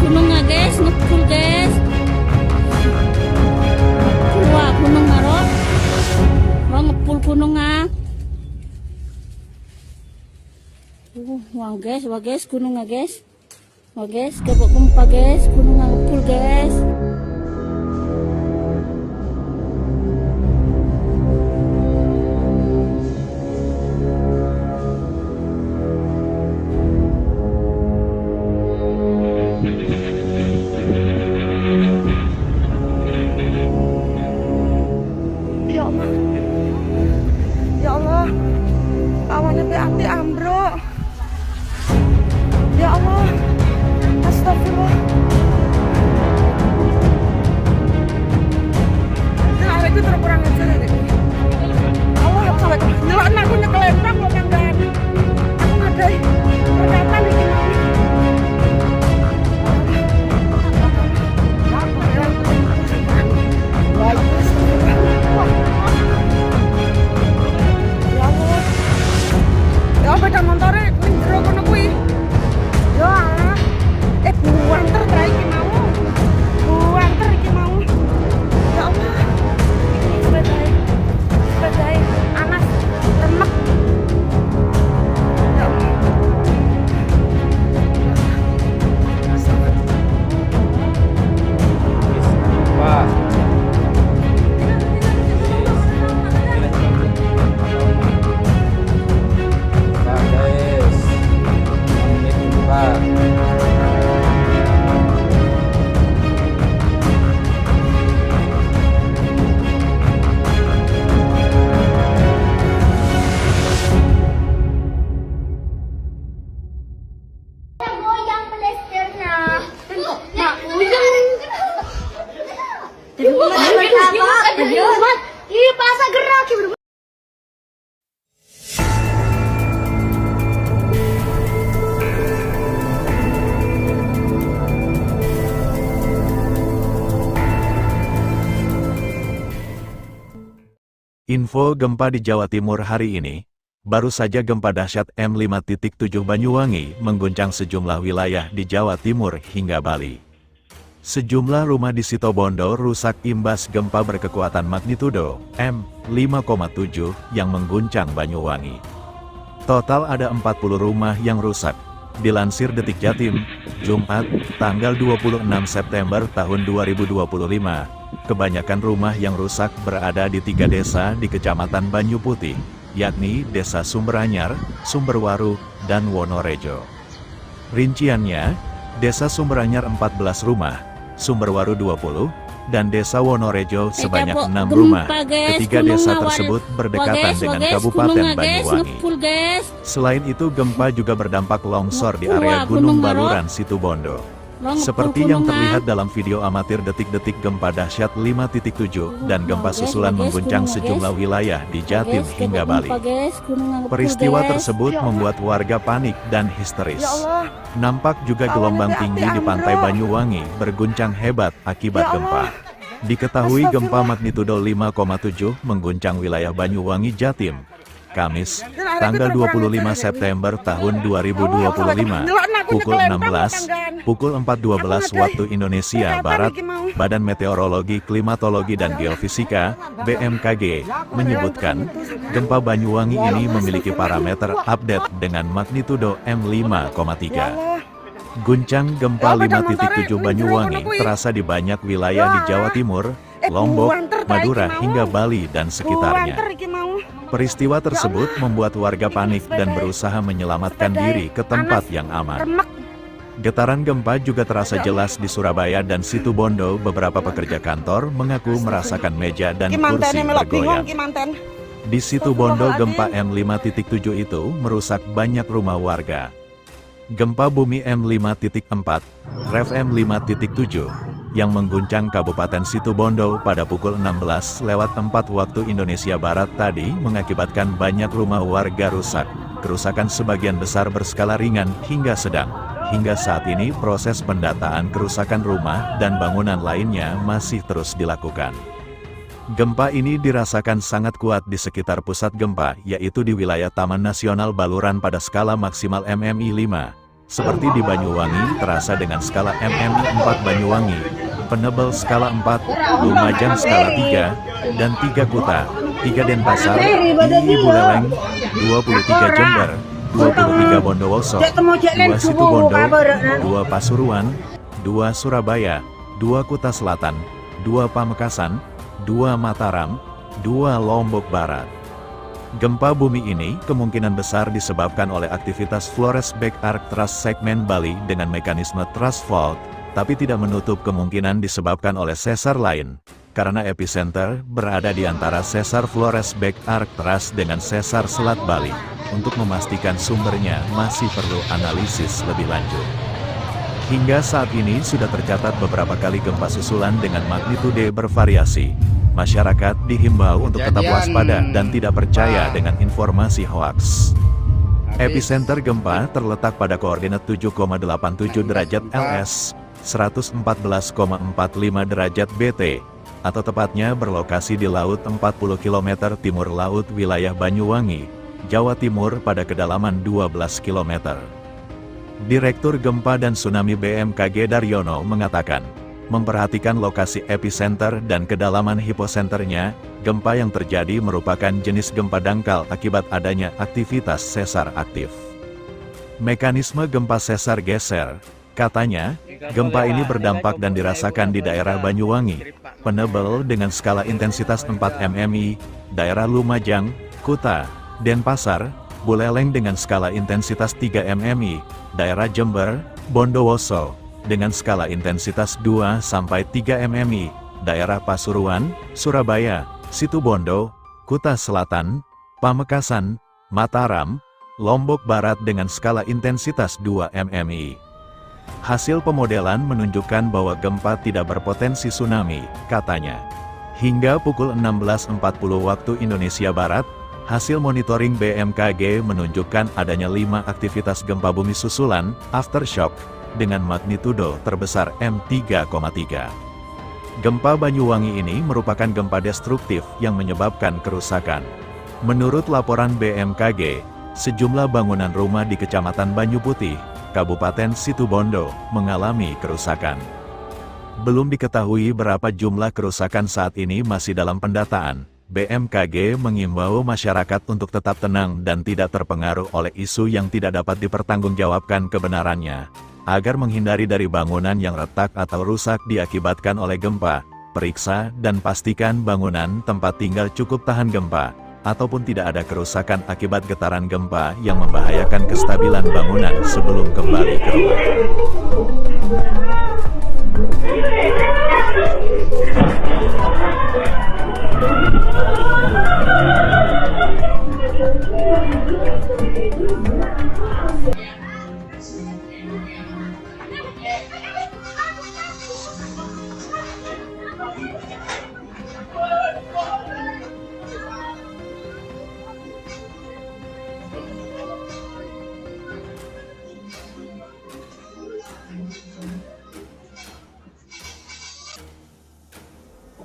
gunung nga guys, ngepul guys. Wah, gunung ngaro. Wah, ngepul gunung nga. Wah guys, gunung nga guys. Wah guys, kebok gempa guys, gunung nga ngepul guys. Ya Allah, awannya hati ambruk. Ya Allah, astagfirullah. Nah, itu terkurang aja nih. Allah, sampai nyelok aku nyekelempang kok nanggan. Aku ngadai perkataan iki mau. Ya beda montore ning jero kono kuwi. Ya Allah. Buang ter iki mau. Buang ter iki mau. Ya Allah. Sepedai anas remek. Ya Allah. Wah. Info gempa di Jawa Timur hari ini. Baru saja gempa dahsyat M5.7 Banyuwangi mengguncang sejumlah wilayah di Jawa Timur hingga Bali. Sejumlah rumah di Situbondo rusak imbas gempa berkekuatan magnitudo M5,7 yang mengguncang Banyuwangi. Total ada 40 rumah yang rusak. Dilansir Detik Jatim, Jumat, tanggal 26 September tahun 2025, kebanyakan rumah yang rusak berada di 3 desa di Kecamatan Banyu Putih, yakni Desa Sumberanyar, Sumberwaru, dan Wonorejo. Rinciannya, Desa Sumberanyar 14 rumah, Sumberwaru 20, dan Desa Wonorejo sebanyak 6 rumah. Ketiga desa tersebut berdekatan dengan Kabupaten Banyuwangi. Selain itu, gempa juga berdampak longsor di area Gunung Baluran, Situbondo. Seperti yang terlihat dalam video amatir detik-detik gempa dahsyat 5.7 dan gempa susulan mengguncang sejumlah wilayah di Jatim hingga Bali. Peristiwa tersebut membuat warga panik dan histeris. Nampak juga gelombang tinggi di pantai Banyuwangi berguncang hebat akibat gempa. Diketahui gempa magnitudo 5,7 mengguncang wilayah Banyuwangi, Jatim, Kamis, tanggal 25 September tahun 2025, pukul 16, pukul 4.12 waktu Indonesia Barat. Badan Meteorologi, Klimatologi, dan Geofisika, BMKG, menyebutkan, gempa Banyuwangi ini memiliki parameter update dengan magnitudo M5,3. Guncang gempa 5.7 Banyuwangi terasa di banyak wilayah di Jawa Timur, Lombok, Madura, hingga Bali dan sekitarnya. Peristiwa tersebut membuat warga panik dan berusaha menyelamatkan diri ke tempat yang aman. Getaran gempa juga terasa jelas di Surabaya dan Situbondo. Beberapa pekerja kantor mengaku merasakan meja dan kursi bergoyang. Di Situbondo, gempa M5.7 itu merusak banyak rumah warga. Gempa bumi M5.4, Rev M5.7, yang mengguncang Kabupaten Situbondo pada pukul 16:04 waktu Indonesia Barat tadi mengakibatkan banyak rumah warga rusak. Kerusakan sebagian besar berskala ringan hingga sedang. Hingga saat ini proses pendataan kerusakan rumah dan bangunan lainnya masih terus dilakukan. Gempa ini dirasakan sangat kuat di sekitar pusat gempa, yaitu di wilayah Taman Nasional Baluran pada skala maksimal MMI 5. seperti di Banyuwangi terasa dengan skala MMI 4 Banyuwangi, Penebel skala 4, Lumajang skala 3, dan 3 Kuta, 3 Denpasar, II Buleleng, 23 Jember, 23 Bondowoso, 2 Situbondo, 2 Pasuruan, 2 Surabaya, 2 Kuta Selatan, 2 Pamekasan, 2 Mataram, 2 Lombok Barat. Gempa bumi ini kemungkinan besar disebabkan oleh aktivitas Flores Back Arc Thrust segmen Bali dengan mekanisme thrust fault, tapi tidak menutup kemungkinan disebabkan oleh sesar lain, karena epicenter berada di antara sesar Flores Back Arc Thrust dengan sesar Selat Bali. Untuk memastikan sumbernya masih perlu analisis lebih lanjut. Hingga saat ini sudah tercatat beberapa kali gempa susulan dengan magnitude bervariasi. Masyarakat dihimbau untuk tetap waspada dan tidak percaya dengan informasi hoaks. Epicenter gempa terletak pada koordinat 7,87 derajat LS, 114,45 derajat BT, atau tepatnya berlokasi di laut 40 km timur laut wilayah Banyuwangi, Jawa Timur pada kedalaman 12 km. Direktur Gempa dan Tsunami BMKG Daryono mengatakan, memperhatikan lokasi epicenter dan kedalaman hiposenternya, gempa yang terjadi merupakan jenis gempa dangkal akibat adanya aktivitas sesar aktif. Mekanisme gempa sesar geser, katanya, gempa ini berdampak dan dirasakan di daerah Banyuwangi, Penebel dengan skala intensitas 4 MMI, daerah Lumajang, Kuta, Denpasar, Buleleng dengan skala intensitas 3 MMI, daerah Jember, Bondowoso, dengan skala intensitas 2-3 MMI, daerah Pasuruan, Surabaya, Situbondo, Kuta Selatan, Pamekasan, Mataram, Lombok Barat dengan skala intensitas 2 MMI. Hasil pemodelan menunjukkan bahwa gempa tidak berpotensi tsunami, katanya. Hingga pukul 16.40 waktu Indonesia Barat, hasil monitoring BMKG menunjukkan adanya 5 aktivitas gempa bumi susulan, aftershock, dengan magnitudo terbesar M3,3. Gempa Banyuwangi ini merupakan gempa destruktif yang menyebabkan kerusakan. Menurut laporan BMKG, sejumlah bangunan rumah di Kecamatan Banyu Putih, Kabupaten Situbondo, mengalami kerusakan. Belum diketahui berapa jumlah kerusakan saat ini masih dalam pendataan. BMKG mengimbau masyarakat untuk tetap tenang dan tidak terpengaruh oleh isu yang tidak dapat dipertanggungjawabkan kebenarannya. Agar menghindari dari bangunan yang retak atau rusak diakibatkan oleh gempa, periksa dan pastikan bangunan tempat tinggal cukup tahan gempa, ataupun tidak ada kerusakan akibat getaran gempa yang membahayakan kestabilan bangunan sebelum kembali ke rumah.